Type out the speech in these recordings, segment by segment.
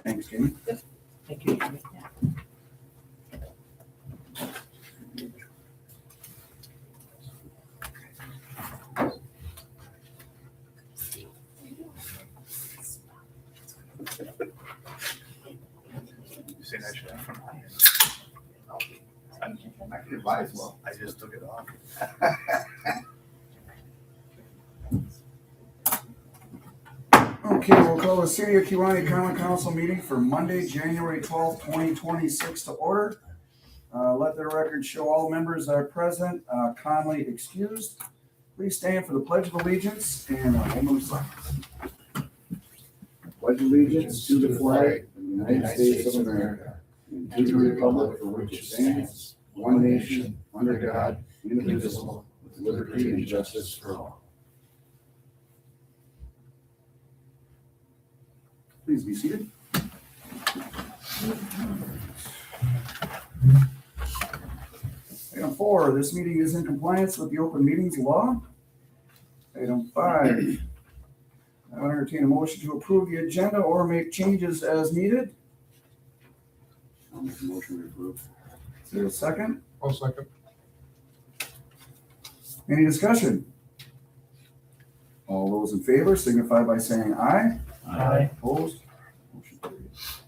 Thanks, Jamie. Thank you. You saying I should have from mine? I can advise, well, I just took it off. Okay, we'll call the City of Kewaunee Common Council meeting for Monday, January 12th, 2026 to order. Let the record show all members are present, Conley excused. Please stand for the Pledge of Allegiance and a moment of silence. Pledge allegiance to the flag of the United States of America and to the republic for which it stands, one nation, under God, indivisible, with liberty and justice for all. Please be seated. Item 4, this meeting is in compliance with the open meetings law. Item 5, I will entertain a motion to approve the agenda or make changes as needed. I'll make a motion to approve. Is there a second? I'll second. Any discussion? All those in favor signify by saying aye. Aye. Opposed? Motion carries.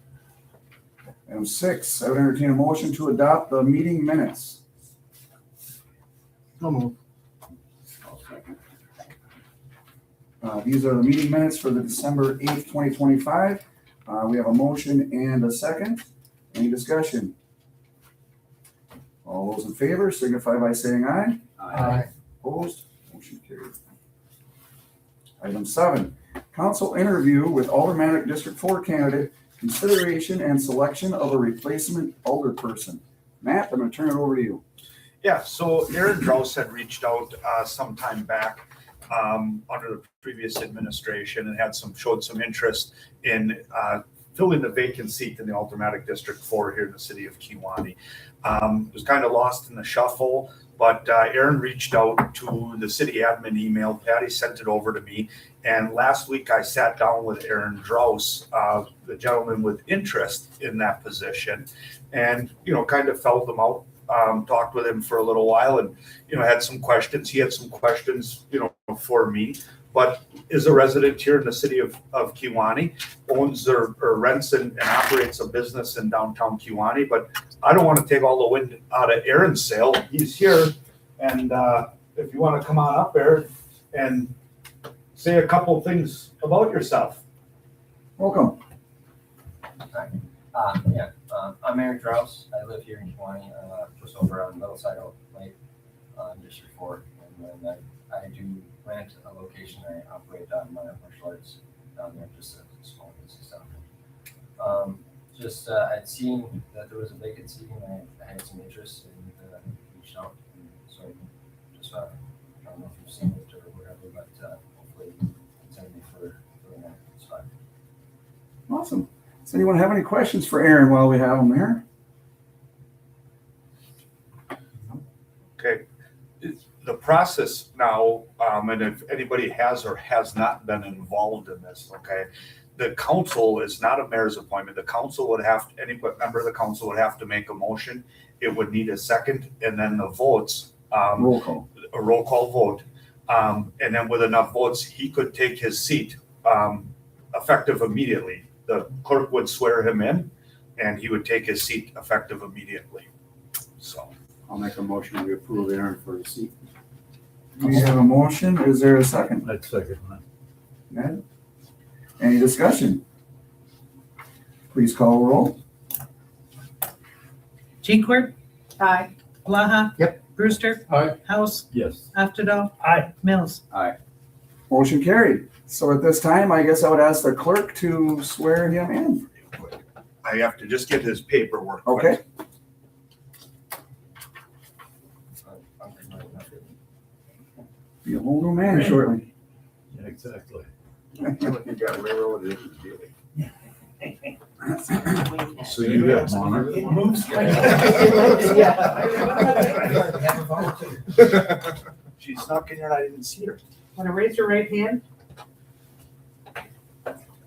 Item 6, I would entertain a motion to adopt the meeting minutes. I'll move. These are the meeting minutes for the December 8th, 2025. We have a motion and a second. Any discussion? All those in favor signify by saying aye. Aye. Opposed? Motion carried. Item 7, council interview with Aldermanic District 4 candidate, consideration and selection of a replacement alderperson. Matt, I'm going to turn it over to you. Yeah, so Aaron Drous had reached out some time back under the previous administration and showed some interest in filling the vacant seat in the Aldermanic District 4 here in the city of Kewaunee. It was kind of lost in the shuffle, but Aaron reached out to the city admin email. Patty sent it over to me. And last week I sat down with Aaron Drous, the gentleman with interest in that position, and, kind of felt him out. Talked with him for a little while and, had some questions. He had some questions, for me, but is a resident here in the city of Kewaunee, owns or rents and operates a business in downtown Kewaunee. But I don't want to take all the wind out of Aaron's sail. He's here. And if you want to come on up there and say a couple things about yourself. Welcome. I'm Aaron Drous. I live here in Kewaunee, just over on Middleside Lake, District 4. And then I do rent a location. I operate my martial arts down there, just a small business down there. I'd seen that there was a vacancy and I had some interest and reached out. And so I don't know if you've seen it or whatever, but hopefully consider me for that spot. Awesome. Does anyone have any questions for Aaron while we have him here? Okay. The process now, and if anybody has or has not been involved in this, okay, the council is not a mayor's appointment. The council would have, any member of the council would have to make a motion. It would need a second, and then the votes. Roll call. A roll call vote. And then with enough votes, he could take his seat effective immediately. The clerk would swear him in, and he would take his seat effective immediately. So I'll make a motion to approve Aaron for the seat. We have a motion. Is there a second? I'd second that. Ned? Any discussion? Please call roll. Jenkworth. Aye. Blaha. Yep. Brewster. Aye. House. Yes. Afterdall. Aye. Mills. Motion carried. So at this time, I guess I would ask the clerk to swear him in. I have to just get his paperwork. Okay. Be a whole new man shortly. Yeah, exactly. You got railroaded. So you have honor. It moves. She snuck in here and I didn't see her. Want to raise your right hand?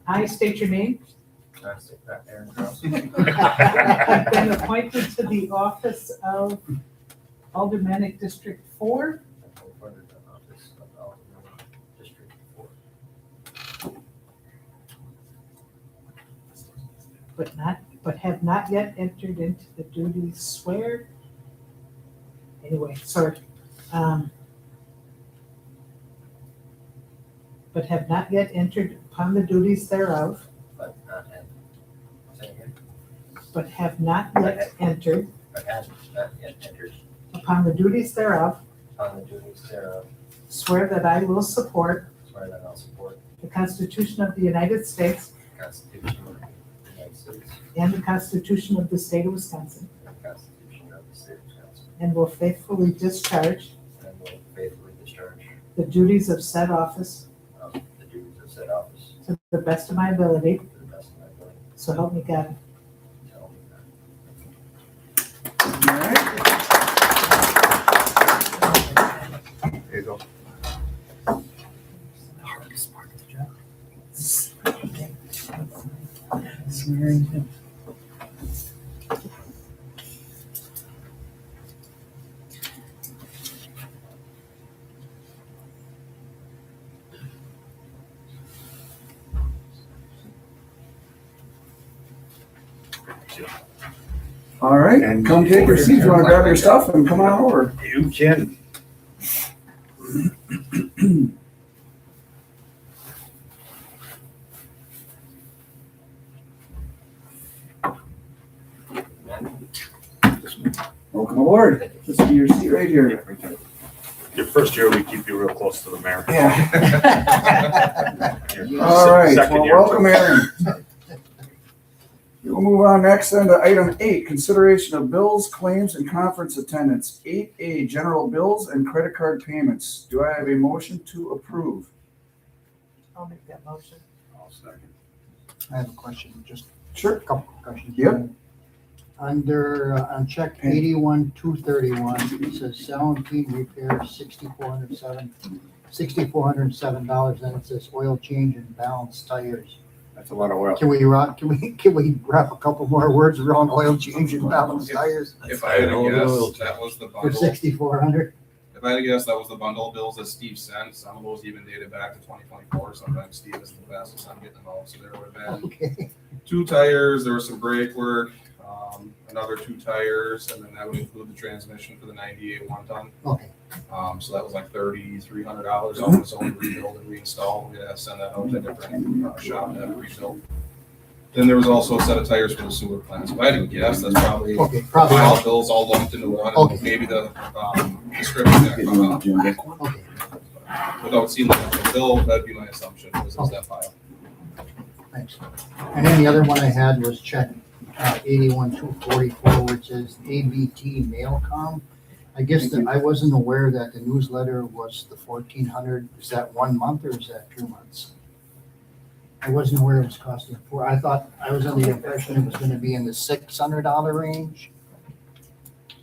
I state your name. I stick back there and Grouse. I've been appointed to the office of Aldermanic District 4 Appointed to the office of Alderman District 4. but have not yet entered into the duties swear. Anyway, sorry. But have not yet entered upon the duties thereof, But not had. Say again. but have not yet entered But had not yet entered upon the duties thereof, on the duties thereof. swear that I will support Swear that I'll support the Constitution of the United States the Constitution of the United States and the Constitution of the State of Wisconsin, and the Constitution of the State of Wisconsin, and will faithfully discharge and will faithfully discharge the duties of said office of the duties of said office to the best of my ability, to the best of my ability. so help me God. So help me God. All right. There you go. Swearing him. All right, And come take your seats. You want to grab your stuff and come on over. You can. Welcome aboard. This is your seat right here. Your first year, we keep you real close to the mayor. Yeah. Your All right, second well, year. welcome, Aaron. We'll move on next then to item 8, consideration of bills, claims, and conference attendance. 8A, general bills and credit card payments. Do I have a motion to approve? I'll make that motion. I'll second. I have a question, just Sure. a couple of questions. Yep. Under, on check 81-231, it says Salentine repair $6,407, then it says oil change and balance tires. That's a lot of oil. Can we wrap a couple more words around oil change and balance tires If I had to guess, that was the for bundle. 6,400? If I had to guess, that was the bundle bills that Steve sent. Some of those even dated back to 2024. Sometimes Steve is the fastest on getting them out. So there would have been Okay, 2 tires. There was some brake work, another 2 tires, and then that would include the transmission for the 98 1-ton. okay, So that was like $3,300 on its own rebuild and reinstall. We had to send that out to a different shop to have it rebuilt. Then there was also a set of tires for the sewer plant. So if I had to guess, that's probably probably, all bills all lumped into one. Okay. And maybe the description that come out. okay. Without seeing the bill, that'd be my assumption, was that file. Thanks. And then the other one I had was check 81-244, which is ABT Mailcom. I guess that I wasn't aware that the newsletter was the 1,400. Is that 1 month or is that 2 months? I wasn't aware it was costing I thought, I was under the impression it was gonna be in the $600 range. It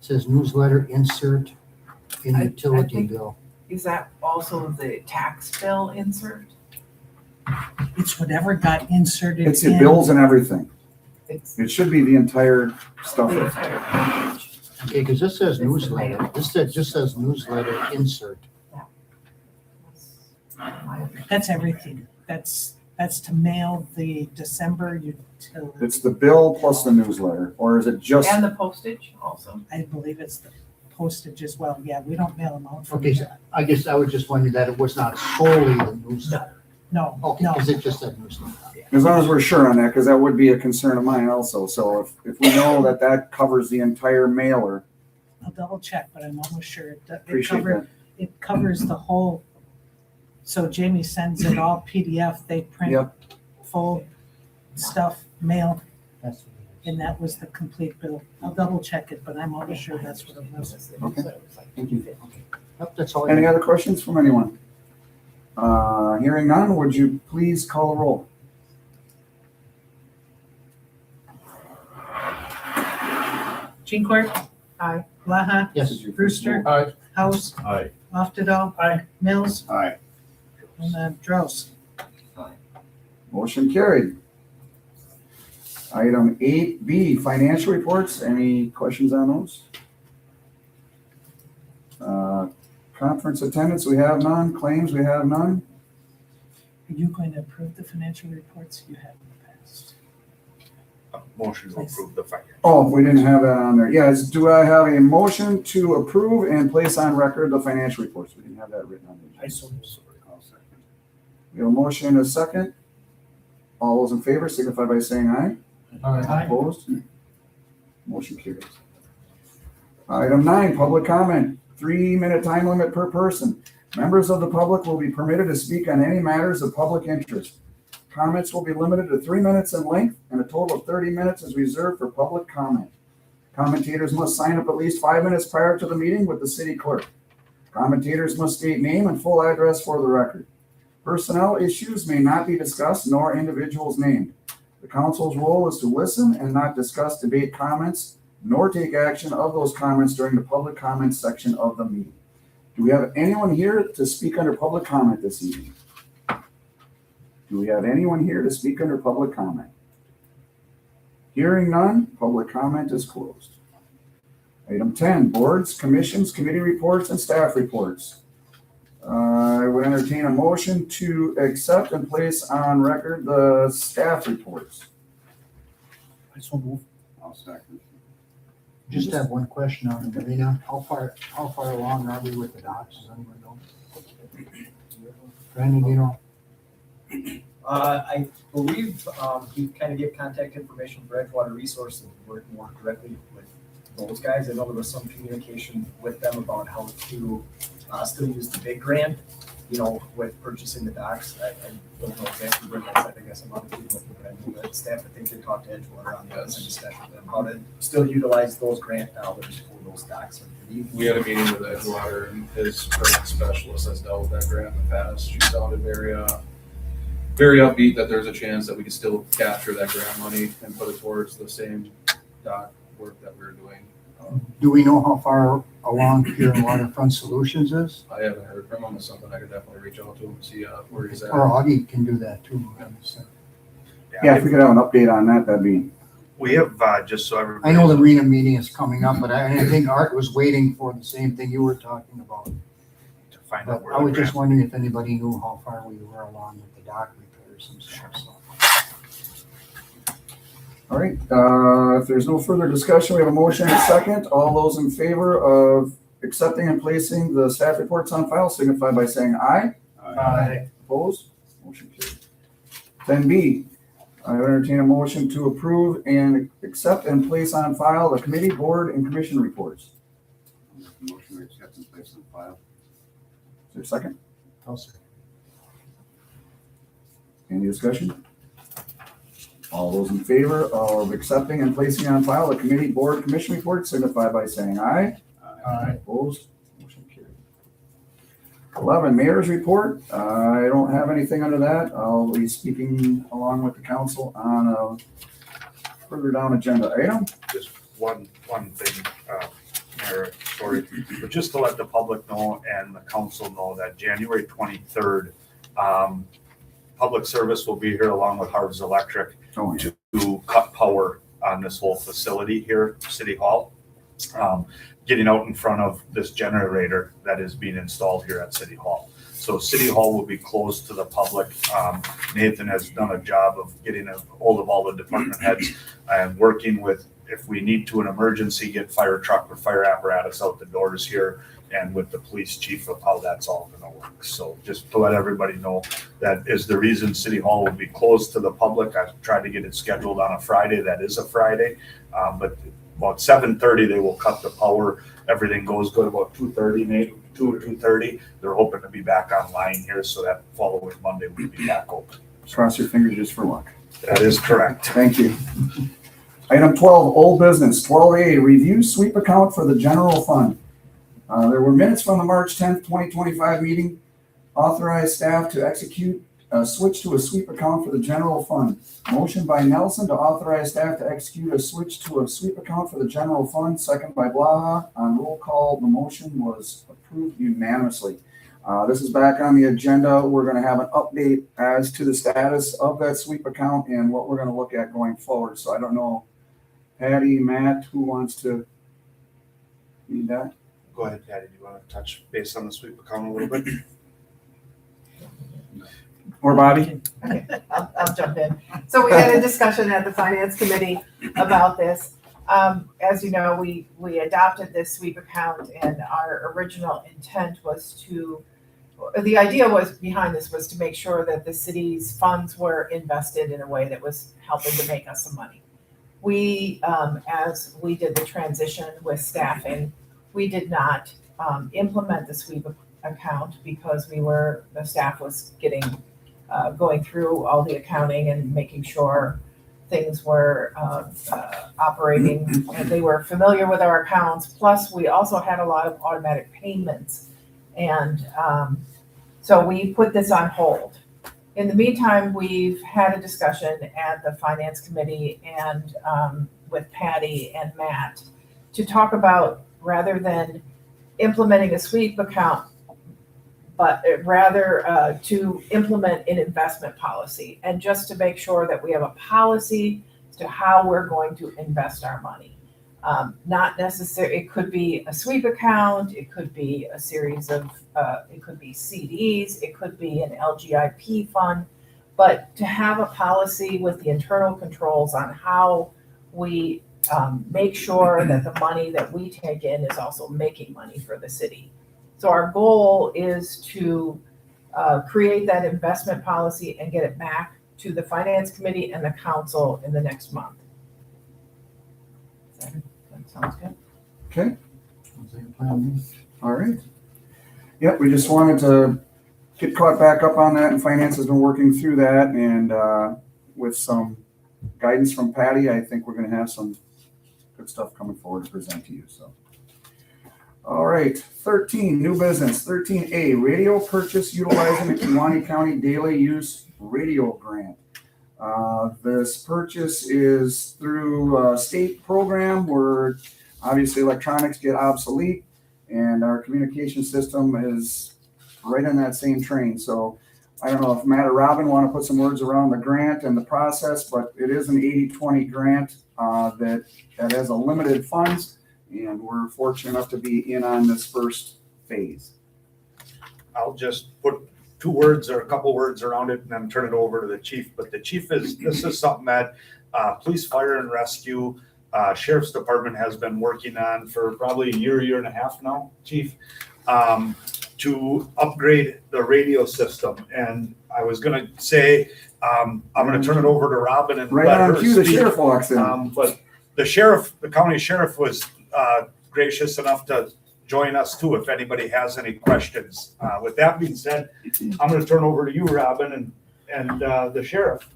says newsletter insert in I utility think- bill. Is that also the tax bill insert? It's whatever got inserted It's the in. bills and everything. It's It should be the entire stuff. the entire page. Okay, because this says newsletter. Just says newsletter insert. That's everything. That's to mail the December utility. It's the bill plus the newsletter, or is it just? And the postage also. I believe it's the postage as well. Yeah, we don't mail them out. for Okay, so I guess I was just wondering that it was not solely the newsletter. No, Okay, no. because it just said newsletter. As long as we're sure on that, because that would be a concern of mine also. So if we know that that covers the entire mailer, I'll double check, but I'm almost sure it appreciate that. it covers the whole. So Jamie sends it all PDF. They print Yep. full stuff, mail, That's what it is. and that was the complete bill. I'll double check it, but I'm almost sure that's what it was. Okay. Thank you. Yep, that's all I Any have. other questions from anyone? Hearing none, would you please call the roll? Jean Court? Aye. Blaha? Yes. Brewster? Aye. House? Aye. Oftedal? Aye. Mills? Aye. And Dross? Motion Motion carried. Item 8B, financial reports. Any questions on those? Conference attendance, we have none. Claims, we have none. Are you going to approve the financial reports you have in the past? Motion to approve the finance. Oh, we didn't have that on there. Yes, do I have a motion to approve and place on record the financial reports? We didn't have that written on the agenda. I'll second. We have a motion and a second. All those in favor signify by saying aye. Aye. Opposed? Motion carries. Item 9, public comment. 3-minute time limit per person. Members of the public will be permitted to speak on any matters of public interest. Comments will be limited to 3 minutes in length, and a total of 30 minutes is reserved for public comment. Commentators must sign up at least 5 minutes prior to the meeting with the city clerk. Commentators must state name and full address for the record. Personnel issues may not be discussed, nor individuals named. The council's role is to listen and not discuss, debate comments, nor take action of those comments during the public comment section of the meeting. Do we have anyone here to speak under public comment this evening? Do we have anyone here to speak under public comment? Hearing none, public comment is closed. Item 10, boards, commissions, committee reports, and staff reports. I would entertain a motion to accept and place on record the staff reports. I'll second. Just have one question on the marina. How far along are we with the docks? Does anyone know? Brandon, you know? I believe he kind of gave contact information for Edgewater Resources, work more directly with those guys. I know there was some communication with them about how to still use the big grant, with purchasing the docks. I don't know exactly where that's at. I guess I'm on the team with the brand new staff. I think they talked to Edgewater on that, and discussed with them how to still utilize those grant dollars for those docks. We had a meeting with Edgewater, and his grant specialist has dealt with that grant in the past. She sounded very upbeat that there's a chance that we could still capture that grant money and put it towards the same dock work that we were doing. Do we know how far along Pure Waterfront Solutions is? I haven't heard from him. It's something I could definitely reach out to him and see where he's at. Or Augie can do that too. Yeah, if we could have an update on that, that'd be. We have, just so everybody. I know the arena meeting is coming up, but I think Art was waiting for the same thing you were talking about. To find But out where I the was just grant- wondering if anybody knew how far we were along with the dock repairs and stuff. So. All right, if there's no further discussion, we have a motion and a second. All those in favor of accepting and placing the staff reports on file signify by saying aye. Aye. Opposed? Motion carried. 10B, I would entertain a motion to approve and accept and place on file the committee, board, and commission reports. Motion to accept and place on file. Is there a second? I'll say. Any discussion? All those in favor of accepting and placing on file the committee, board, commission reports signify by saying aye. Aye. Opposed? Motion carried. 11, mayor's report. I don't have anything under that. I'll be speaking along with the council on a further down agenda item. Just one thing, Mayor, sorry, but just to let the public know and the council know that January 23rd, public service will be here along with Harvard's Electric Oh, yeah. to cut power on this whole facility here, City Hall. Getting out in front of this generator that is being installed here at City Hall. So City Hall will be closed to the public. Nathan has done a job of getting a hold of all the department heads and working with, if we need to, an emergency, get fire truck or fire apparatus out the doors here, and with the police chief of how that's all gonna work. So just to let everybody know, that is the reason City Hall will be closed to the public. I've tried to get it scheduled on a Friday. That is a Friday. But about 7:30, they will cut the power. Everything goes good about 2:30, maybe 2 or 2:30. They're hoping to be back online here, so that following Monday we'll be back open. Cross your fingers just for luck. That is correct. Thank you. Item 12, old business. 12A, review sweep account for the general fund. There were minutes from the March 10th, 2025 meeting. Authorize staff to execute a switch to a sweep account for the general fund. Motion by Nelson to authorize staff to execute a switch to a sweep account for the general fund. Second by Blaha. On roll call, the motion was approved unanimously. This is back on the agenda. We're gonna have an update as to the status of that sweep account and what we're gonna look at going forward. So I don't know, Patty, Matt, who wants to lead that? Go ahead, Patty, do you want to touch base on the sweep account a little bit? Or Bobby? I'll jump in. So we had a discussion at the finance committee about this. As you know, we adopted this sweep account, and our original intent was the idea behind this was to make sure that the city's funds were invested in a way that was helping to make us some money. We, as we did the transition with staffing, we did not implement the sweep account because the staff was going through all the accounting and making sure things were operating, and they were familiar with our accounts. Plus, we also had a lot of automatic payments. And so we put this on hold. In the meantime, we've had a discussion at the finance committee and with Patty and Matt to talk about, rather than implementing a sweep account, but rather to implement an investment policy, and just to make sure that we have a policy as to how we're going to invest our money. Not necessarily, it could be a sweep account, it could be a series of, it could be CDs, it could be an LGIP fund, but to have a policy with the internal controls on how we make sure that the money that we take in is also making money for the city. So our goal is to create that investment policy and get it back to the finance committee and the council in the next month. That sounds good. Okay, Sounds like a plan. all right. Yep, we just wanted to get caught back up on that, and finance has been working through that, and with some guidance from Patty, I think we're gonna have some good stuff coming forward to present to you, so. All right, 13, new business, 13A, radio purchase utilizing the Kewaunee County Daily Use Radio Grant. This purchase is through a state program where obviously electronics get obsolete, and our communication system is right on that same train. So I don't know if Matt or Robin want to put some words around the grant and the process, but it is an 80-20 grant that has a limited funds, and we're fortunate enough to be in on this first phase. I'll just put two words or a couple words around it and then turn it over to the chief. But the chief this is something that police, fire and rescue, sheriff's department has been working on for probably a year and a half now, chief, to upgrade the radio system. And I was gonna say, I'm gonna turn it over to Robin and Right let on her cue, the speak. sheriff walks in. But the county sheriff was gracious enough to join us too, if anybody has any questions. With that being said, I'm gonna turn over to you, Robin, and the sheriff.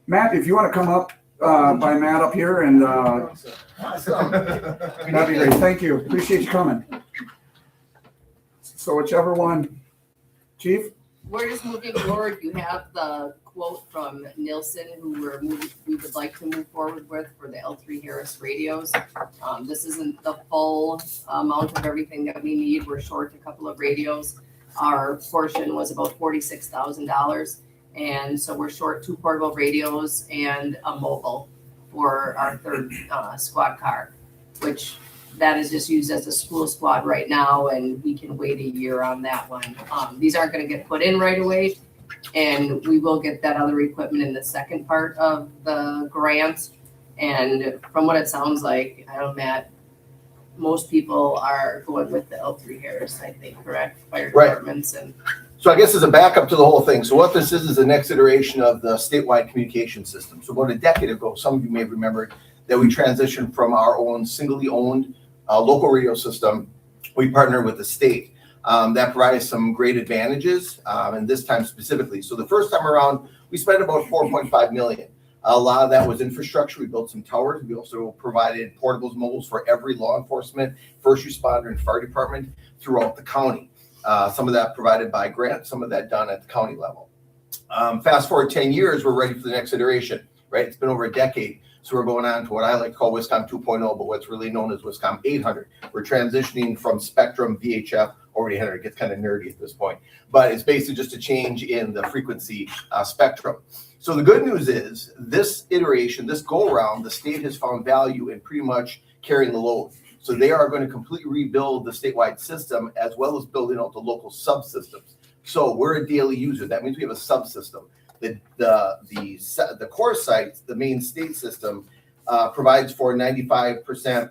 Matt, if you want to come up by Matt up here, and that'd be great. Thank you. Appreciate you coming. So whichever one, chief? We're just moving forward. You have the quote from Nielsen, who we would like to move forward with for the L3 Harris radios. This isn't the full amount of everything that we need. We're short a couple of radios. Our portion was about $46,000. And so we're short 2 portable radios and a mobile for our third squad car, which that is just used as a school squad right now, and we can wait a year on that one. These aren't going to get put in right away, and we will get that other equipment in the second part of the grant. And from what it sounds like, I don't know, Matt, most people are going with the L3 Harris, I think, correct? Fire departments and. So I guess as a backup to the whole thing, so what this is the next iteration of the statewide communication system. So about a decade ago, some of you may have remembered that we transitioned from our own singly owned local radio system. We partnered with the state. That provides some great advantages, and this time specifically. So the first time around, we spent about $4.5 million. A lot of that was infrastructure. We built some towers. We also provided portables, mobiles for every law enforcement, first responder, and fire department throughout the county. Some of that provided by grant, some of that done at the county level. Fast forward 10 years, we're ready for the next iteration, right? It's been over a decade. So we're going on to what I like to call Wiscom 2.0, but what's really known as Wiscom 800. We're transitioning from Spectrum VHF over to 800. It gets kind of nerdy at this point, but it's basically just a change in the frequency spectrum. So the good news is this iteration, this go around, the state has found value in pretty much carrying the load. So they are going to completely rebuild the statewide system as well as building out the local subsystems. So we're a daily user. That means we have a subsystem. The core site, the main state system, provides for 95%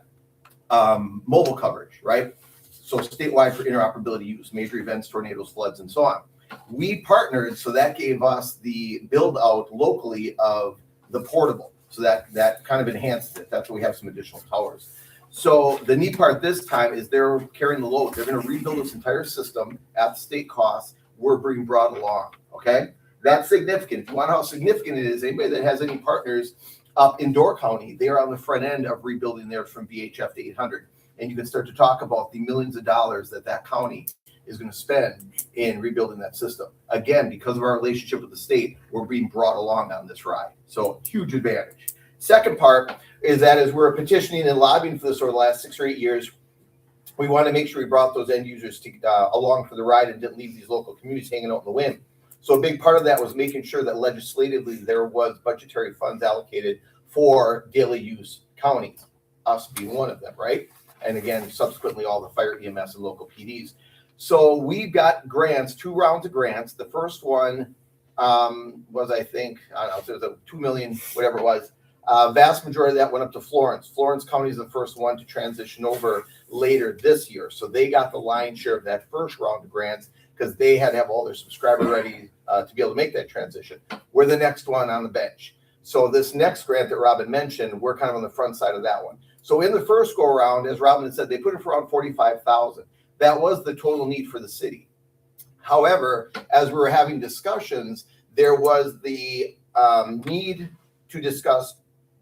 mobile coverage, right? So statewide for interoperability use, major events, tornadoes, floods, and so on. We partnered, so that gave us the build out locally of the portable. So that kind of enhanced it. That's why we have some additional towers. So the neat part this time is they're carrying the load. They're going to rebuild this entire system at the state cost. We're being brought along, okay? That's significant. If you want to know how significant it is, anybody that has any partners up in Door County, they are on the front end of rebuilding theirs from VHF to 800. And you can start to talk about the millions of dollars that county is going to spend in rebuilding that system. Again, because of our relationship with the state, we're being brought along on this ride. So huge advantage. Second part is that as we're petitioning and lobbying for this over the last 6 or 8 years, we want to make sure we brought those end users along for the ride and didn't leave these local communities hanging out in the wind. So a big part of that was making sure that legislatively there was budgetary funds allocated for daily use counties, us being one of them, right? And again, subsequently all the fire, EMS, and local PDs. So we got grants, 2 rounds of grants. The first one was, I think, I don't know, it was a $2 million, whatever it was. Vast majority of that went up to Florence. Florence County is the first one to transition over later this year. So they got the lion's share of that first round of grants because they had to have all their subscriber ready to be able to make that transition. We're the next one on the bench. So this next grant that Robin mentioned, we're kind of on the front side of that one. So in the first go around, as Robin had said, they put it for around 45,000. That was the total need for the city. However, as we were having discussions, there was the need to discuss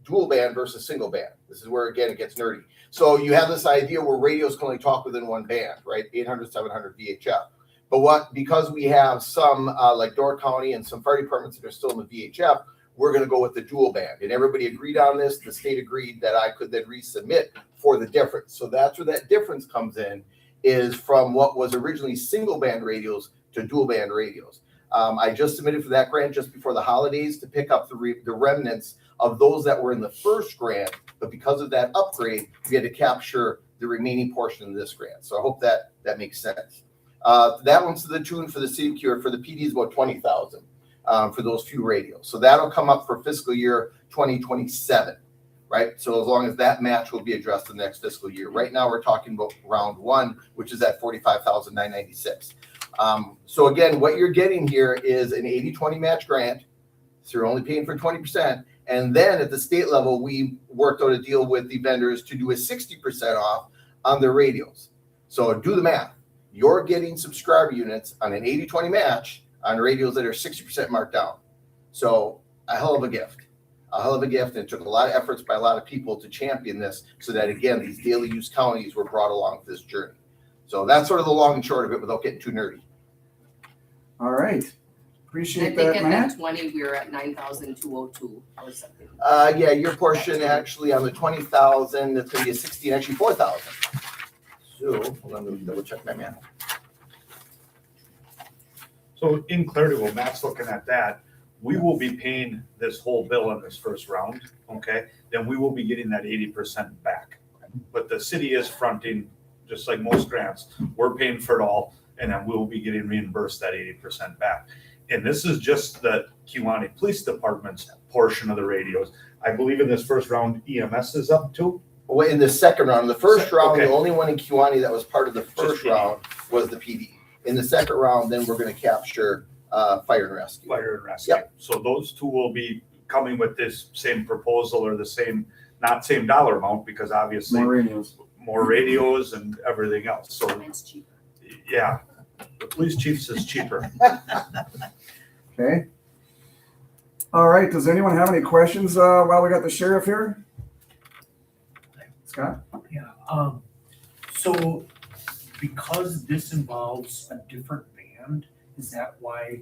dual band versus single band. This is where, again, it gets nerdy. So you have this idea where radios can only talk within one band, right? 800, 700 VHF. But because we have some like Door County and some fire departments that are still in the VHF, we're going to go with the dual band. And everybody agreed on this. The state agreed that I could then resubmit for the difference. So that's where that difference comes in, is from what was originally single band radios to dual band radios. I just submitted for that grant just before the holidays to pick up the remnants of those that were in the first grant, but because of that upgrade, we had to capture the remaining portion of this grant. So I hope that makes sense. That one's to the tune for the city cure for the PD is about 20,000 for those few radios. So that'll come up for fiscal year 2027, right? So as long as that match will be addressed in the next fiscal year. Right now we're talking about round 1, which is at 45,996. So again, what you're getting here is an 80-20 match grant. So you're only paying for 20%. And then at the state level, we worked out a deal with the vendors to do a 60% off on their radios. So do the math. You're getting subscriber units on an 80-20 match on radios that are 60% marked down. So a hell of a gift. A hell of a gift. And it took a lot of efforts by a lot of people to champion this so that, again, these daily use counties were brought along this journey. So that's sort of the long and short of it without getting too nerdy. All right. I Appreciate think that, at Matt. that 20, we were at 9,202 or something. Yeah, your portion actually on the 20,000, it's going to be a 16, actually 4,000. So hold on, let me double check my math. So in clarity, while Matt's looking at that, we will be paying this whole bill in this first round, okay? Then we will be getting that 80% back. But the city is fronting, just like most grants, we're paying for it all, and then we'll be getting reimbursed that 80% back. And this is just the Kewaunee Police Department's portion of the radios. I believe in this first round, EMS is up too. Well, in the second round, the first round, Okay. the only one in Kewaunee that was part of the first PD. round was the PD. In the second round, then we're going to capture fire and rescue. Fire and rescue. Yep. So those two will be coming with this same proposal or the same, not same dollar amount, because obviously More radios. more radios and everything else. So It's cheaper. yeah, the police chief says cheaper. Okay. All right. Does anyone have any questions while we got the sheriff here? Scott? Yeah, so because this involves a different band, is that why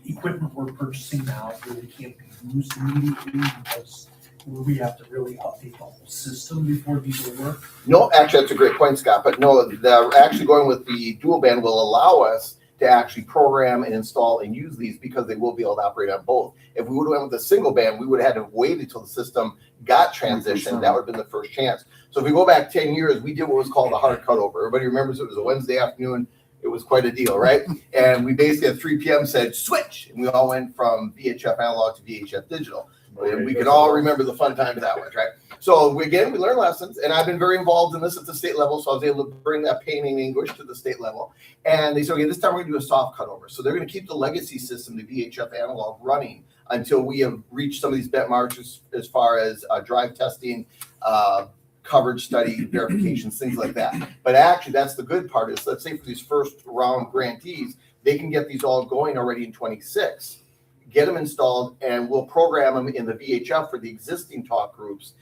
equipment we're purchasing now really can't be used immediately because will we have to really update the whole system before these will work? No, actually, that's a great point, Scott, but no, actually going with the dual band will allow us to actually program and install and use these because they will be able to operate on both. If we would have went with a single band, we would have had to wait until the system got transitioned. That would have been the first chance. So if we go back 10 years, we did what was called a hard cutover. Everybody remembers it was a Wednesday afternoon. It was quite a deal, right? And we basically at 3 p.m. said switch, and we all went from VHF analog to VHF digital. And we can all remember the fun times that was, right? So again, we learned lessons, and I've been very involved in this at the state level, so I was able to bring that pain in English to the state level. And they said, okay, this time we're gonna do a soft cutover. So they're gonna keep the legacy system, the VHF analog, running until we have reached some of these benchmarks as far as drive testing, coverage study, verifications, things like that. But actually, that's the good part is, let's say for these first round grantees, they can get these all going already in 26. Get them installed, and we'll program them in the VHF for the existing talk groups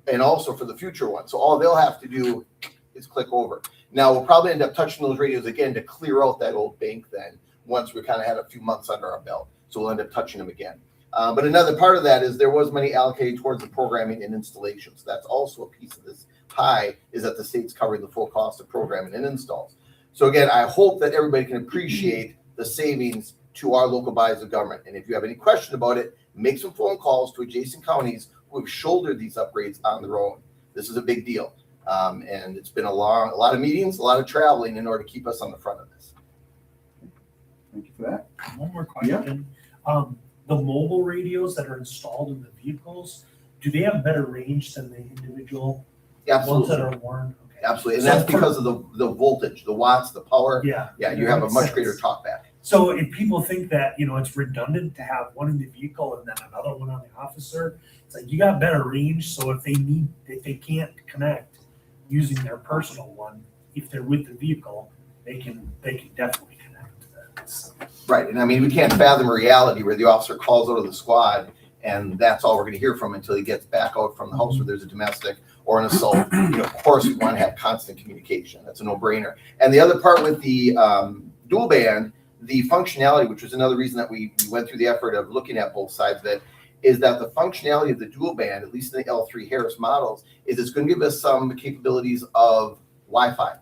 and also for the future ones. So all they'll have to do is click over. Now, we'll probably end up touching those radios again to clear out that old bank then, once we kind of had a few months under our belt. So we'll end up touching them again. But another part of that is there was money allocated towards the programming and installations. That's also a piece of this pie, is that the state's covering the full cost of programming and installs. So again, I hope that everybody can appreciate the savings to our local bodies of government. And if you have any question about it, make some phone calls to adjacent counties who have shouldered these upgrades on their own. This is a big deal. And it's been a lot of meetings, a lot of traveling in order to keep us on the front of this. Thank you for that. One more question. The mobile radios that are installed in the vehicles, do they have better range than the individual ones that are worn? Okay. Absolutely. And that's because of the voltage, the watts, the power. Yeah. Yeah, you have a much greater talkback. So if people think that, it's redundant to have one in the vehicle and then another one on the officer, it's like you got better range. So if they can't connect using their personal one, if they're with the vehicle, they can definitely connect to that. So. Right, and I mean, we can't fathom a reality where the officer calls out of the squad and that's all we're gonna hear from him until he gets back out from the house where there's a domestic or an assault. Of course, we wanna have constant communication. That's a no-brainer. And the other part with the dual band, the functionality, which was another reason that we went through the effort of looking at both sides of it, is that the functionality of the dual band, at least in the L3 Harris models, is it's gonna give us some capabilities of Wi-Fi.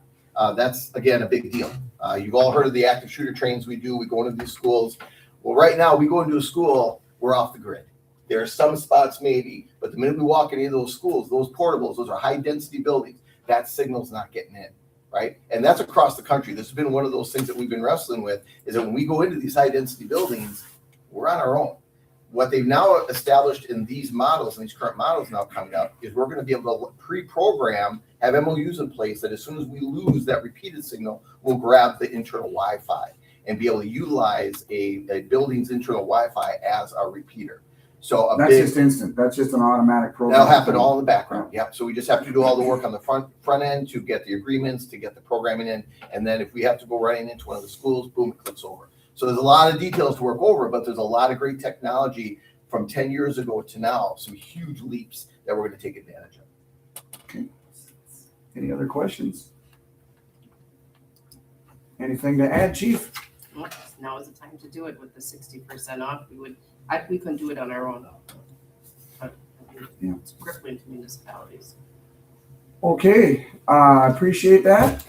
That's, again, a big deal. You've all heard of the active shooter trains we do. We go into these schools. Well, right now, we go into a school, we're off the grid. There are some spots maybe, but the minute we walk into those schools, those portables, those are high-density buildings, that signal's not getting in, right? And that's across the country. This has been one of those things that we've been wrestling with, is that when we go into these high-density buildings, we're on our own. What they've now established in these models, and these current models now coming up, is we're going to be able to pre-program, have MOUs in place that as soon as we lose that repeated signal, we'll grab the internal Wi-Fi and be able to utilize a building's internal Wi-Fi as our repeater. So That's just instant. That's just an automatic program. That'll happen all in the background. Yep. So we just have to do all the work on the front end to get the agreements, to get the programming in, and then if we have to go running into one of the schools, boom, it clicks over. So there's a lot of details to work over, but there's a lot of great technology from 10 years ago to now, some huge leaps that we're going to take advantage of. Okay. Any other questions? Anything to add, Chief? Well, now is the time to do it with the 60% off. We couldn't do it on our own. Yeah. It's crippling to municipalities. Okay, I appreciate that.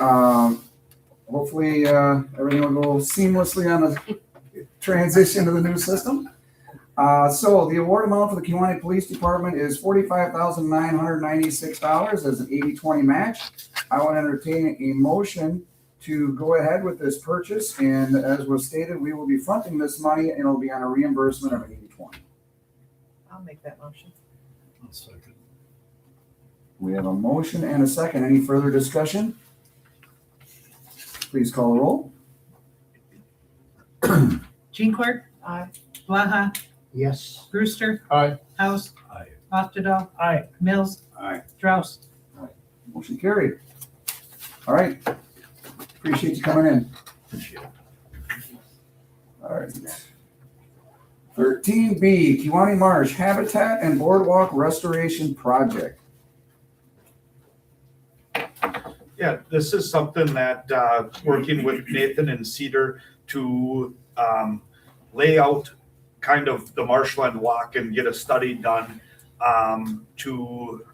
Hopefully, everything will go seamlessly on the transition to the new system. So the award amount for the Kewaunee Police Department is $45,996 as an 80-20 match. I will entertain a motion to go ahead with this purchase, and as was stated, we will be fronting this money, and it'll be on a reimbursement of an 80-20. I'll make that motion. We have a motion and a second. Any further discussion? Please call the roll. Jean-Claude, Aye. Blaha, Yes. Brewster. Aye. House. Aye. Oftedal. Aye. Mills. Aye. Strauss. Motion carried. All right. Appreciate you coming in. Appreciate it. All right. 13B, Kewaunee Marsh Habitat and Boardwalk Restoration Project. Yeah, this is something that, working with Nathan and Cedar to lay out kind of the marshland walk and get a study done to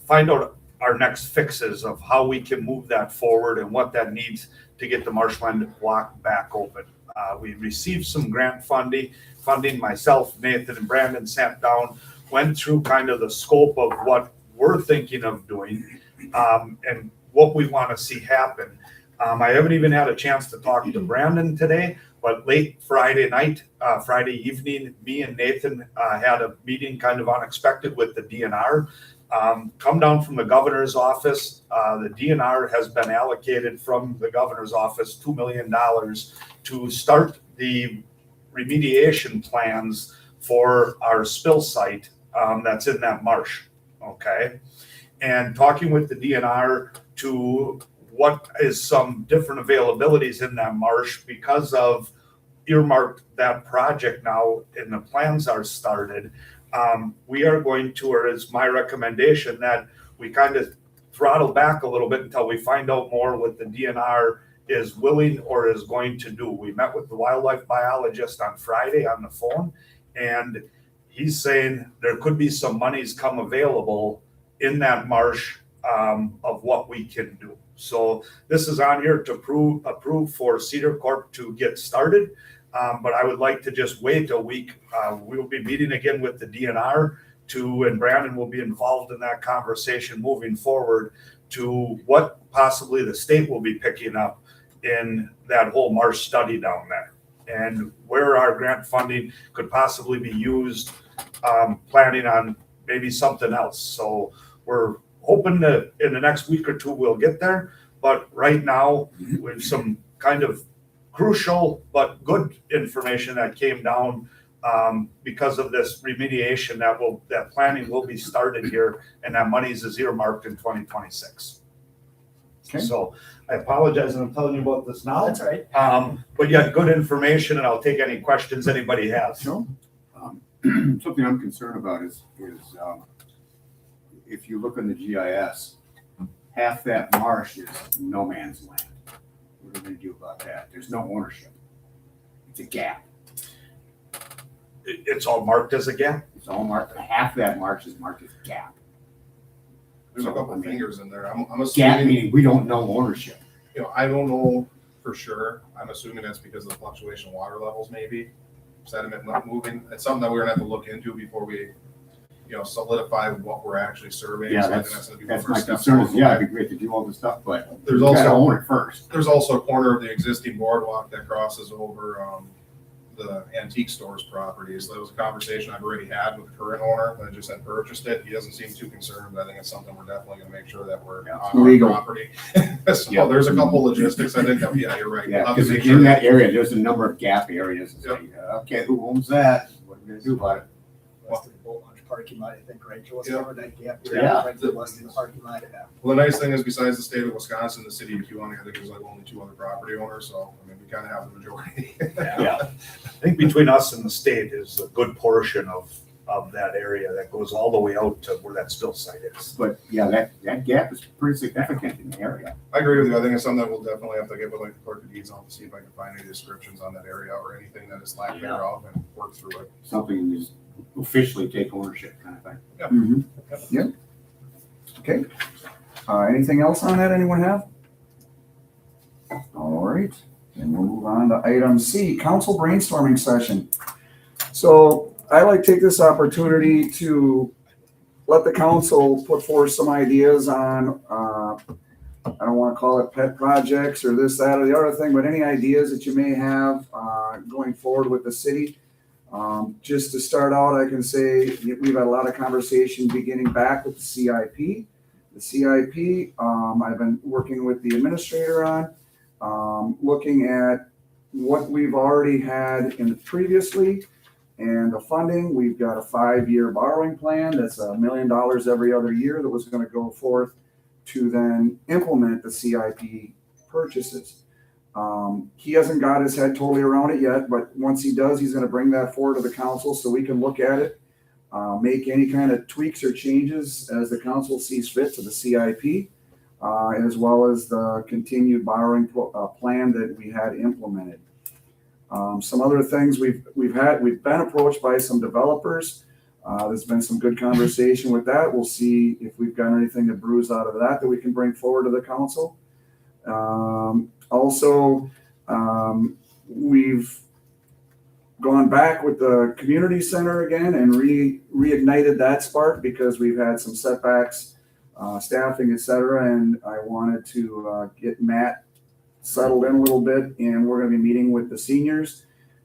find out our next fixes of how we can move that forward and what that needs to get the Marshland Walk back open. We received some grant funding. Myself, Nathan, and Brandon sat down, went through kind of the scope of what we're thinking of doing, and what we want to see happen. I haven't even had a chance to talk to Brandon today, but late Friday night, Friday evening, me and Nathan had a meeting kind of unexpected with the DNR. Come down from the governor's office. The DNR has been allocated from the governor's office $2 million to start the remediation plans for our spill site that's in that marsh. Okay. And talking with the DNR to what is some different availabilities in that marsh because of earmarked that project now and the plans are started. We are going to, or is my recommendation that we kind of throttle back a little bit until we find out more what the DNR is willing or is going to do. We met with the wildlife biologist on Friday on the phone, and he's saying there could be some monies come available in that marsh of what we can do. So this is on here to approve for Cedar Corp to get started. But I would like to just wait a week. We will be meeting again with the DNR and Brandon will be involved in that conversation moving forward to what possibly the state will be picking up in that whole marsh study down there and where our grant funding could possibly be used, planning on maybe something else. So we're hoping that in the next week or two we'll get there. But right now, with some kind of crucial but good information that came down because of this remediation that planning will be started here and that money's is earmarked in 2026. Okay. So I apologize that I'm telling you about this now. That's right. But you had good information and I'll take any questions anybody has. Sure. Something I'm concerned about is if you look on the GIS, half that marsh is no man's land. What are we gonna do about that? There's no ownership. It's a gap. It's all marked as a gap. It's all marked, half that marsh is marked as gap. There's a couple fingers in there. I'm Gap assuming, meaning we don't know ownership. I don't know for sure. I'm assuming that's because of the fluctuation of water levels, maybe sediment not moving. It's something that we're gonna have to look into before we, solidify what we're actually surveying. Yeah, So I think gonna be the that's first my step concern is, forward. yeah, it'd be great to do all this stuff, but There's you gotta also own it first. There's also a corner of the existing boardwalk that crosses over the antique stores property. So that was a conversation I've already had with the current owner that just had purchased it. He doesn't seem too concerned, but I think it's something we're definitely gonna make sure that we're Yeah, on our legal. property. So Yeah. there's a couple logistics I think that, yeah, you're right. Yeah, We'll have to because make in sure that area, there's a number of gap areas. It's Yep. like, okay, who owns that? What are we gonna do about it? West of the boat launch parking lot, I think, right, Joe, Yeah. over that gap. Yeah. Right to the west of the parking lot, yeah. Well, the nice thing is besides the state of Wisconsin, the city of Kewaunee, I think there's like only 2 other property owners. So, I mean, we kind of have the majority. Yeah. I think between us and the state is a good portion of that area that goes all the way out to where that spill site is. But yeah, that gap is pretty significant in the area. I agree with you. I think it's something that we'll definitely have to get with like the clerk of deeds on to see if I can find any descriptions on that area or anything that is lack thereof and work through it. Something is officially take ownership kind of thing. Yep. Mhm. Yep. Okay. Anything else on that anyone have? All right, and we'll move on to item C, council brainstorming session. So I like to take this opportunity to let the council put forth some ideas on, I don't want to call it pet projects or this, that, or the other thing, but any ideas that you may have going forward with the city. Just to start out, I can say we've had a lot of conversation beginning back with the CIP. The CIP, I've been working with the administrator on, looking at what we've already had in previously and the funding. We've got a 5-year borrowing plan that's $1 million every other year that was going to go forth to then implement the CIP purchases. He hasn't got his head totally around it yet, but once he does, he's going to bring that forward to the council so we can look at it, make any kind of tweaks or changes as the council sees fit to the CIP, as well as the continued borrowing plan that we had implemented. Some other things we've been approached by some developers There's been some good conversation with that. We'll see if we've got anything to bruise out of that we can bring forward to the council. Also, we've gone back with the community center again and reignited that spark because we've had some setbacks, staffing, et cetera. And I wanted to get Matt settled in a little bit, and we're going to be meeting with the seniors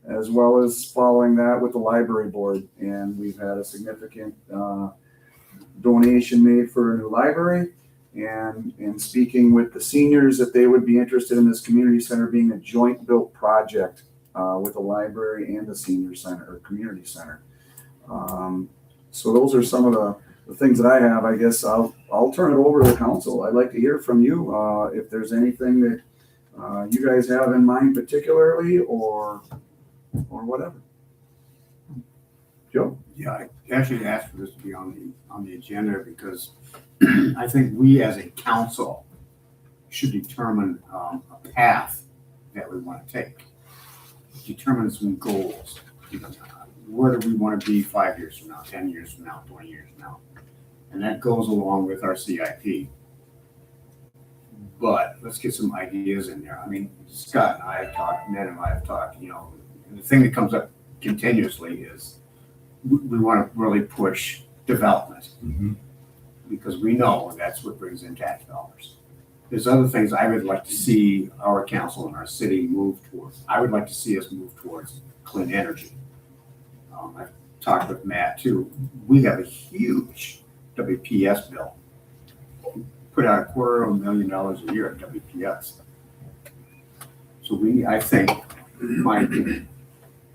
as well as following that with the library board. And we've had a significant donation made for a new library, and speaking with the seniors that they would be interested in this community center being a joint built project with the library and the senior center or community center. So those are some of the things that I have. I guess I'll turn it over to the council. I'd like to hear from you if there's anything that you guys have in mind particularly or whatever. Joe? Yeah, I actually asked for this to be on the agenda because I think we as a council should determine a path that we want to take. Determine some goals. Where do we want to be 5 years from now, 10 years from now, 20 years from now? And that goes along with our CIP. But let's get some ideas in there. I mean, Scott and I have talked, Ned and I have talked, and the thing that comes up continuously is we want to really push development because we know that's what brings in tax dollars. There's other things I would like to see our council and our city move towards. I would like to see us move towards clean energy. I've talked with Matt too. We have a huge WPS bill. Put out $250,000 a year at WPS. So I think my opinion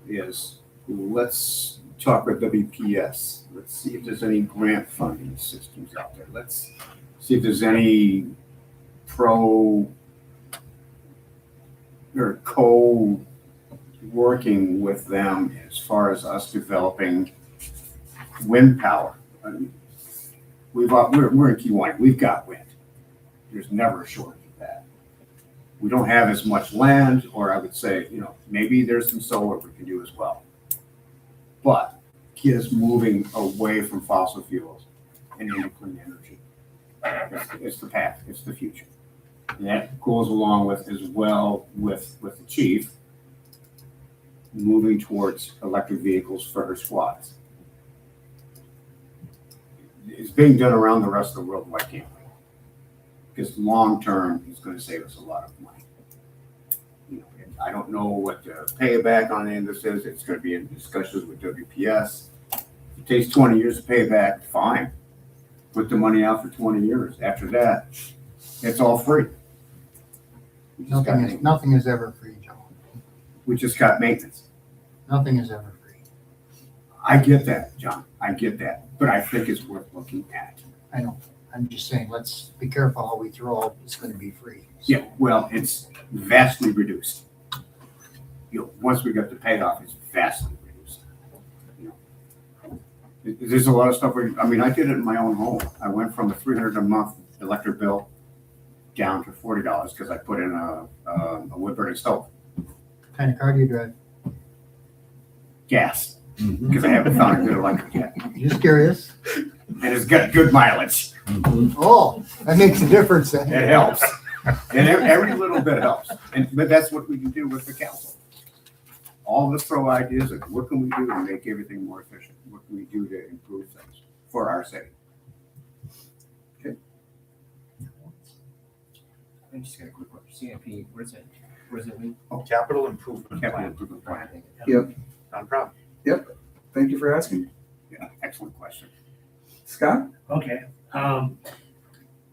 is let's talk with WPS. Let's see if there's any grant funding systems out there. Let's see if there's any pro or co-working with them as far as us developing wind power. I mean, we're in Kewaunee. We've got wind. There's never a shortage of that. We don't have as much land, or I would say, maybe there's some solar we can do as well. But get us moving away from fossil fuels and into clean energy. It's the path. It's the future. And that goes along with, as well, with the chief moving towards electric vehicles for her squads. It's being done around the rest of the world. Why can't we? Because long term, it's going to save us a lot of money. I don't know what the payback on the end of this is. It's going to be in discussions with WPS. If it takes 20 years to pay back, fine. Put the money out for 20 years. After that, it's all free. Nothing is ever free, Joe. We just got maintenance. Nothing is ever free. I get that, John. I get that. But I think it's worth looking at. I know. I'm just saying, let's be careful how we throw out it's going to be free. So. Yeah, well, it's vastly reduced. Once we get the payoff, it's vastly reduced. There's a lot of stuff. I did it in my own home. I went from a $300 a month electric bill down to $40 because I put in a wood burning stove. What kind of car do you drive? Gas, because I haven't found a good electric yet. Just curious. And it's got good mileage. Oh, that makes a difference. It helps. And every little bit helps. But that's what we can do with the council. All of us throw ideas of what can we do to make everything more efficient? What can we do to improve things for our city? I just got a quick question. CIP, what does it mean? Capital improvement Capital plan. improvement plan. Yep. Not a problem. Yep. Thank you for asking. Yeah, excellent question. Scott? Okay.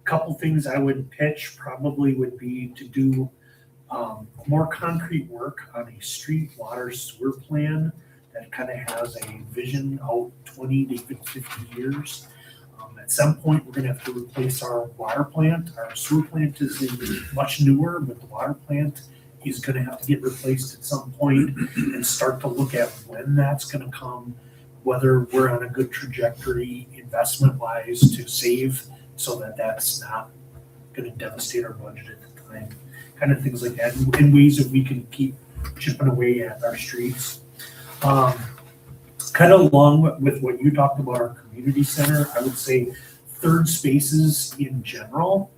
Couple things I would pitch probably would be to do more concrete work on a street water sewer plan that kind of has a vision out 20 to even 50 years. At some point, we're going to have to replace our water plant. Our sewer plant is much newer, but the water plant is going to have to get replaced at some point and start to look at when that's going to come, whether we're on a good trajectory investment-wise to save so that that's not going to devastate our budget at the time. Kind of things like that, in ways that we can keep chipping away at our streets. kind of along with what you talked about our community center, I would say third spaces in general.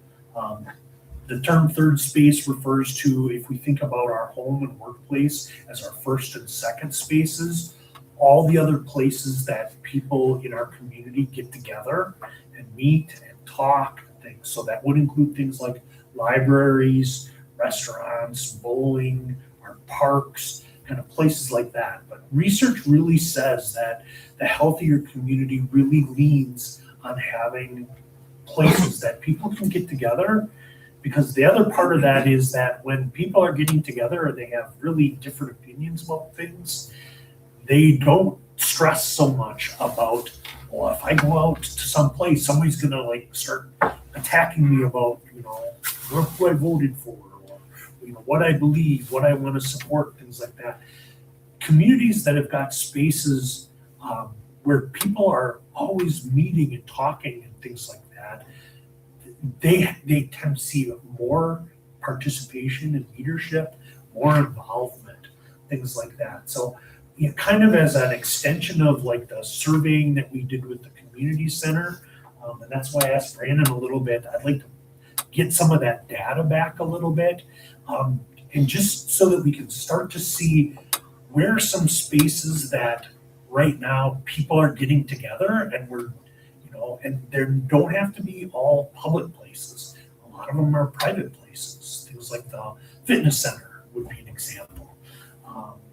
The term third space refers to, if we think about our home and workplace as our first and second spaces, all the other places that people in our community get together and meet and talk and things. So that would include things like libraries, restaurants, bowling, our parks, kind of places like that. But research really says that the healthier community really leans on having places that people can get together. Because the other part of that is that when people are getting together and they have really different opinions about things, they don't stress so much about, well, if I go out to some place, somebody's gonna like start attacking me about, who I voted for, or what I believe, what I want to support, things like that. Communities that have got spaces where people are always meeting and talking and things like that, they tend to see more participation and leadership, more involvement, things like that. So, kind of as an extension of like the surveying that we did with the community center, and that's why I asked Brandon a little bit. I'd like to get some of that data back a little bit, and just so that we can start to see where are some spaces that right now people are getting together and and they don't have to be all public places. A lot of them are private places. Things like the fitness center would be an example.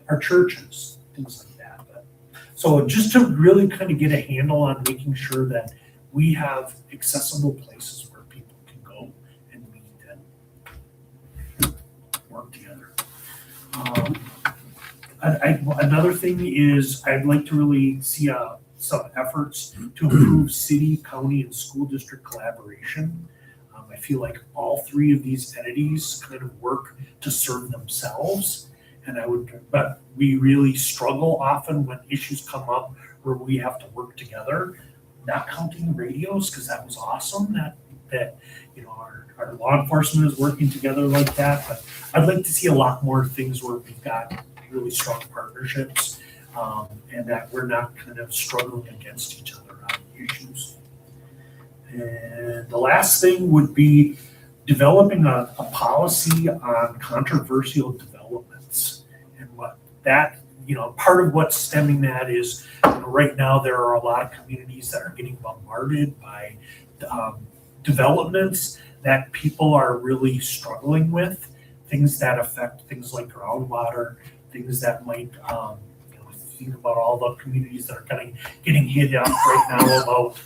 Our churches, things like that. So just to really kind of get a handle on making sure that we have accessible places where people can go and meet and work together. Another thing is I'd like to really see some efforts to improve city, county, and school district collaboration. I feel like all three of these entities kind of work to serve themselves, but we really struggle often when issues come up where we have to work together. Not counting radios, because that was awesome that our law enforcement is working together like that. But I'd like to see a lot more things where we've got really strong partnerships. And that we're not kind of struggling against each other on issues. And the last thing would be developing a policy on controversial developments. And what that, part of what's stemming that is right now there are a lot of communities that are getting bombarded by developments that people are really struggling with, things that affect things like groundwater, things that might, think about all the communities that are kind of getting hit up right now about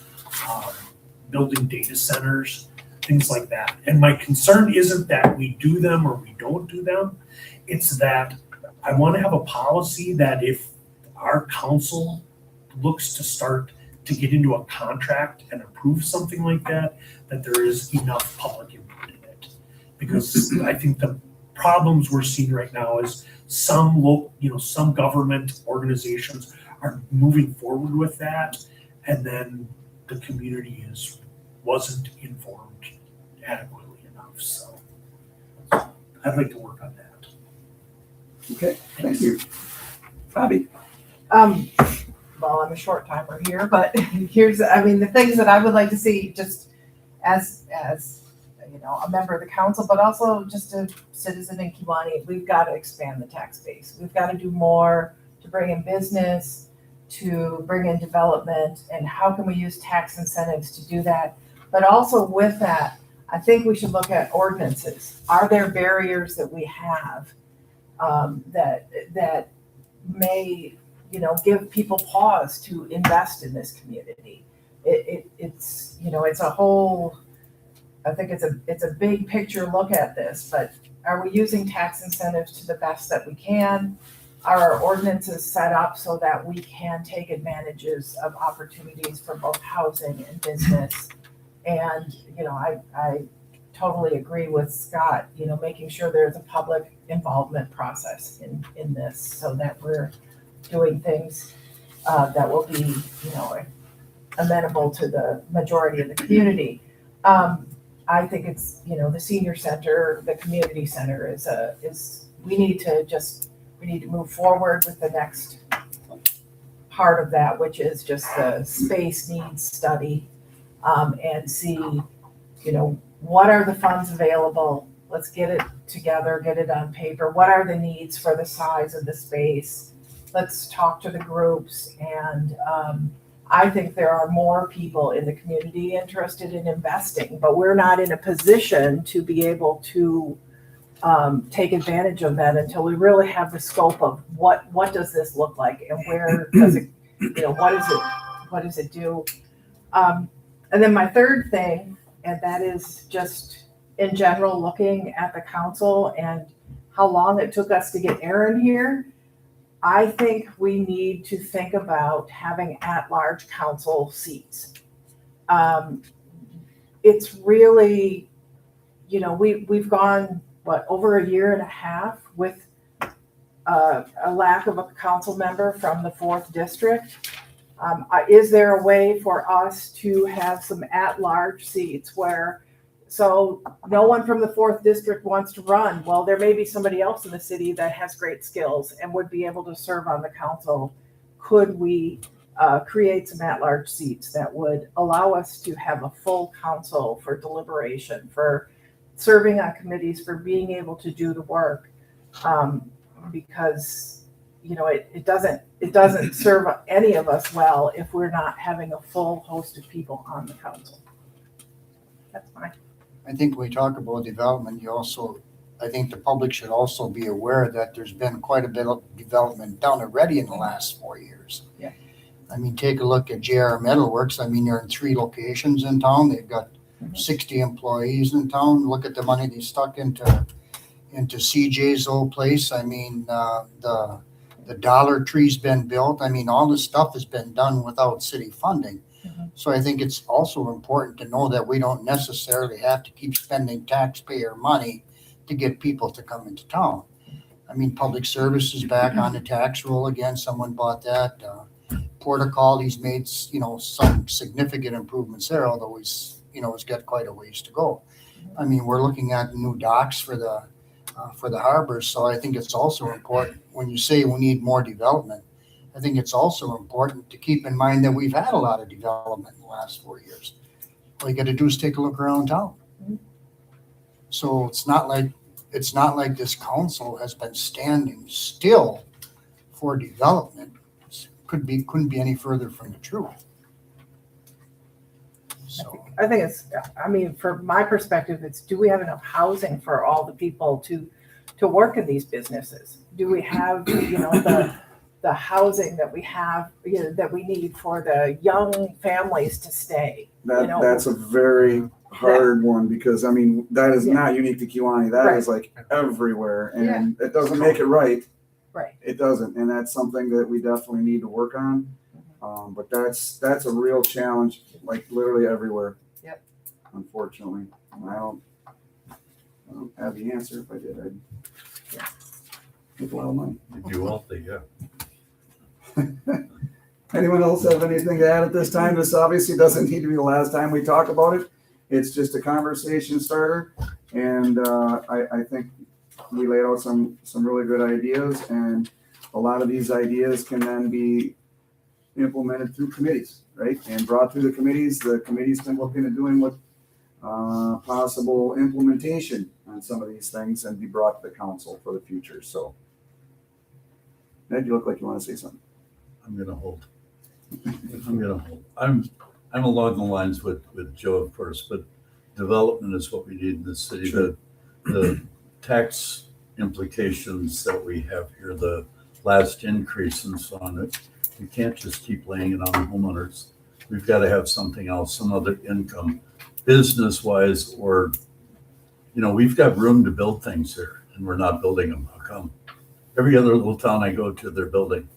building data centers, things like that. And my concern isn't that we do them or we don't do them. It's that I want to have a policy that if our council looks to start to get into a contract and approve something like that, that there is enough public input in it. Because I think the problems we're seeing right now is some government organizations are moving forward with that, and then the community wasn't informed adequately enough. So I'd like to work on that. Okay, thank you. Bobby? Well, I'm a short timer here, but the things that I would like to see just as a member of the council, but also just a citizen in Kewaunee, we've got to expand the tax base. We've got to do more to bring in business, to bring in development, and how can we use tax incentives to do that? But also with that, I think we should look at ordinances. Are there barriers that we have that may, give people pause to invest in this community? It's a whole. I think it's a big picture look at this, but are we using tax incentives to the best that we can? Are our ordinances set up so that we can take advantages of opportunities for both housing and business? And, I totally agree with Scott, making sure there's a public involvement process in this so that we're doing things that will be, amenable to the majority of the community. I think it's, the senior center, the community center we need to move forward with the next part of that, which is just the space needs study, and see, what are the funds available? Let's get it together, get it on paper. What are the needs for the size of the space? Let's talk to the groups, and I think there are more people in the community interested in investing, but we're not in a position to be able to take advantage of that until we really have the scope of what does this look like, and where does it, what does it do? And then my third thing, and that is just in general, looking at the council and how long it took us to get Aaron here. I think we need to think about having at-large council seats. It's really, we've gone, over a year and a half with a lack of a council member from the 4th district. Is there a way for us to have some at-large seats where, so no one from the 4th district wants to run? Well, there may be somebody else in the city that has great skills and would be able to serve on the council. Could we create some at-large seats that would allow us to have a full council for deliberation, for serving on committees, for being able to do the work? Because it doesn't serve any of us well if we're not having a full host of people on the council. That's fine. I think when we talk about development, I think the public should also be aware that there's been quite a bit of development done already in the last 4 years. Yeah. Take a look at JR Metalworks. They're in 3 locations in town. They've got 60 employees in town. Look at the money they stuck into CJ's old place. The Dollar Tree's been built. All this stuff has been done without city funding. So I think it's also important to know that we don't necessarily have to keep spending taxpayer money to get people to come into town. Public service is back on the tax roll again. Someone bought that. Portacolli's made, some significant improvements there, although it's got quite a ways to go. We're looking at new docks for the harbor. So I think it's also important when you say we need more development. I think it's also important to keep in mind that we've had a lot of development in the last 4 years. All you got to do is take a look around town. So it's not like this council has been standing still for development. Couldn't be any further from the truth. So I think it's, from my perspective, it's, do we have enough housing for all the people to work in these businesses? Do we have, the housing that we have, that we need for the young families to stay? That's a very hard one, because that is not unique to Kewaunee. That is like everywhere, and it doesn't make it right. Right. It doesn't, and that's something that we definitely need to work on. But that's a real challenge, like literally everywhere. Yep. Unfortunately, I don't have the answer. If I did, I'd make a lot of money. You wealthy, yeah. Anyone else have anything to add at this time? This obviously doesn't need to be the last time we talk about it. It's just a conversation starter, and I think we laid out some really good ideas, and a lot of these ideas can then be implemented through committees, right? And brought through the committees. The committees can look into doing what possible implementation on some of these things and be brought to the council for the future. So, Ned, you look like you want to say something. I'm gonna hold. I'm along the lines with Joe, of course, but development is what we need in this city. Sure. The tax implications that we have here, the last increase and so on, you can't just keep laying it on the homeowners. We've got to have something else, some other income, business wise, or, we've got room to build things here and we're not building them. How come? Every other little town I go to, they're building.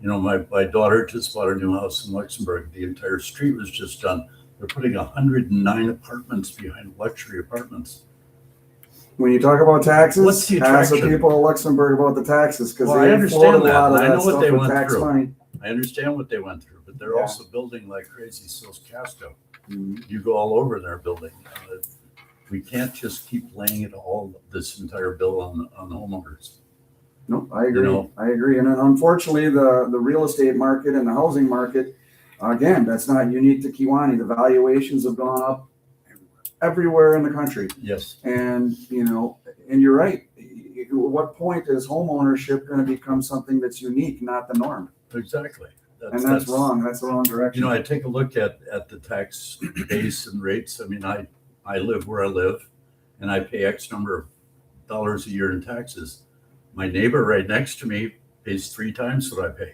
My daughter just bought a new house in Luxembourg. The entire street was just done. They're putting 109 apartments behind luxury apartments. When you talk about taxes, What's the ask the attraction? people in Luxembourg about the taxes, because Well, I they understand floated a lot of that, and I that know what stuff they with went tax through. money. I understand what they went through, but they're Yeah. also building like crazy. So's Casco. Mhm. You go all over their building. We can't just keep laying it all, this entire bill on the homeowners. No, I agree. know. I agree. And then unfortunately, the real estate market and the housing market, again, that's not unique to Kewaunee. The valuations have gone up everywhere in the country. Yes, And, and you're right. At what point is home ownership going to become something that's unique, not the norm? exactly. And that's wrong. That's the wrong direction. I take a look at the tax base and rates. I mean, I live where I live and I pay X number of dollars a year in taxes. My neighbor right next to me pays 3 times what I pay.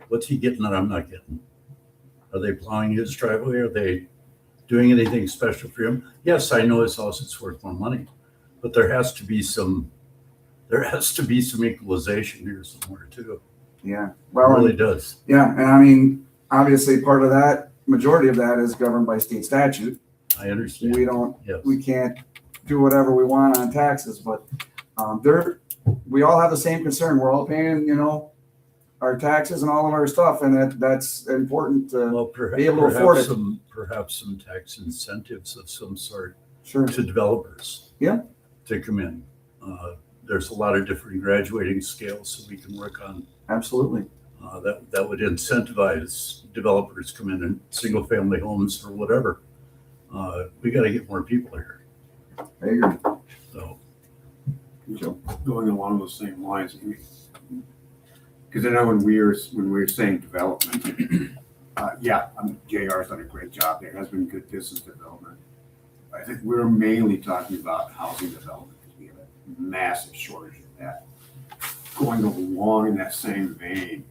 What's he getting that I'm not getting? Are they plowing his driveway? Are they doing anything special for him? Yes, I know his house is worth more money, but there has to be some equalization here somewhere too. Yeah. It Well, really does. yeah. And I mean, obviously part of that, majority of that is governed by state statute. I understand. Yes. We can't do whatever we want on taxes, but we all have the same concern. We're all paying, our taxes and all of our stuff, and that's important to Well, be able to afford it. Perhaps some tax incentives of some sort Sure. to developers. Yeah. To come in. There's a lot of different graduating scales so we can work on. Absolutely. That would incentivize developers come in and single family homes or whatever. We got to get more people here. I agree. So Going along those same lines, because I know when we were saying development, JR's done a great job. There has been good business development. I think we're mainly talking about housing development because we have a massive shortage of that. Going along in that same vein,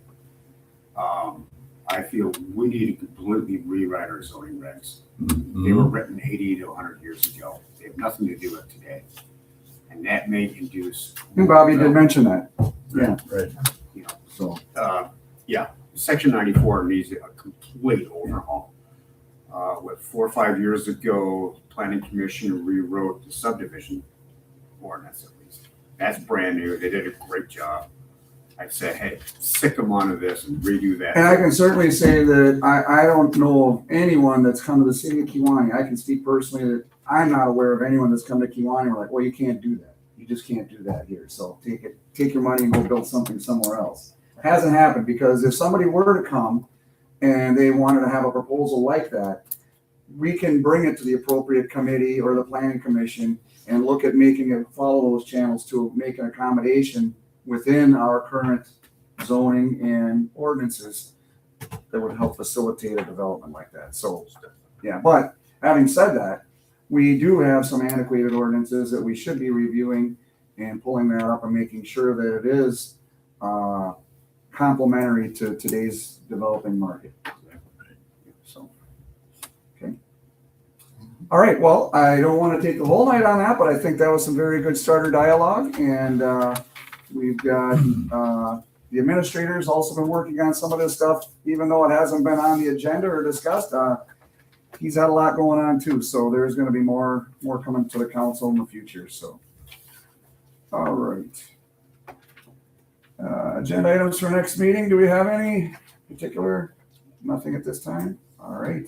I feel we need to completely rewrite our zoning regs. They were written 80 to 100 years ago. They have nothing to do with today. And that may induce. And Bobby did mention that. Yeah. right. So, Section 94 needs a complete overhaul. 4 or 5 years ago, Planning Commission rewrote the subdivision ordinance at least. That's brand new. They did a great job. I said, hey, sick them onto this and redo that. and I can certainly say that I don't know of anyone that's come to the city of Kewaunee. I can speak personally that I'm not aware of anyone that's come to Kewaunee and we're like, well, you can't do that. You just can't do that here. So take your money and go build something somewhere else. It hasn't happened because if somebody were to come and they wanted to have a proposal like that, we can bring it to the appropriate committee or the planning commission and look at making it follow those channels to make an accommodation within our current zoning and ordinances that would help facilitate a development like that. So, yeah, but having said that, we do have some antiquated ordinances that we should be reviewing and pulling that up and making sure that it is complementary to today's developing market. So, okay. All right, well, I don't want to take the whole night on that, but I think that was some very good starter dialogue. And we've got the administrator's also been working on some of this stuff, even though it hasn't been on the agenda or discussed. He's had a lot going on too, so there's going to be more coming to the council in the future. So, all right. Agenda items for next meeting. Do we have any particular? Nothing at this time. All right.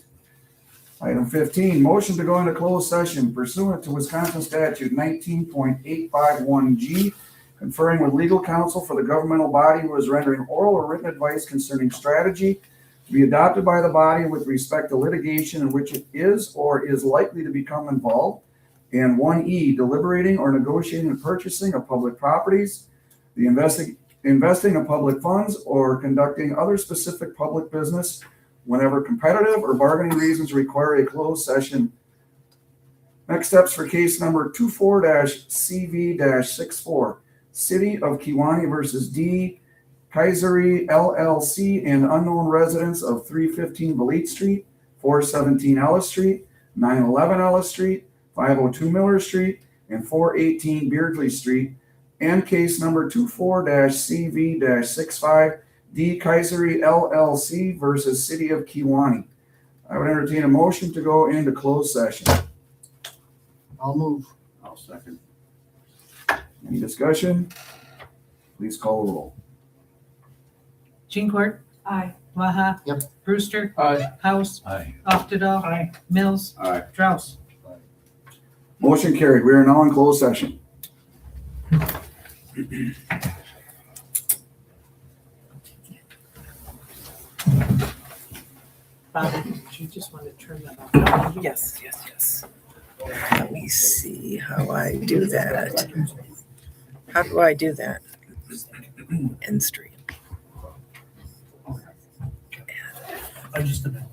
Item 15, motion to go into closed session pursuant to Wisconsin statute 19.851G, conferring with legal counsel for the governmental body who is rendering oral or written advice concerning strategy to be adopted by the body with respect to litigation in which it is or is likely to become involved. And 1E, deliberating or negotiating the purchasing of public properties, the investing of public funds, or conducting other specific public business whenever competitive or bargaining reasons require a closed session. Next steps for case number 24-CV-64, City of Kewaunee versus D. Kaiseri LLC and unknown residents of 315 Valete Street, 417 Ellis Street, 911 Ellis Street, 502 Miller Street, and 418 Beardley Street, and case number 24-CV-65, D. Kaiseri LLC versus City of Kewaunee. I would entertain a motion to go into closed session. I'll move. I'll second. Any discussion? Please call the roll. Jean-Court? Aye. Maha? Yep. Brewster? Aye. House? Aye. Oftedal? Aye. Mills? Aye. Strauss? Motion carried. We are now in closed session. Bobby, you just want to turn that off. Yes, yes, yes. Let me see how I do that. How do I do that? End stream. Just a minute.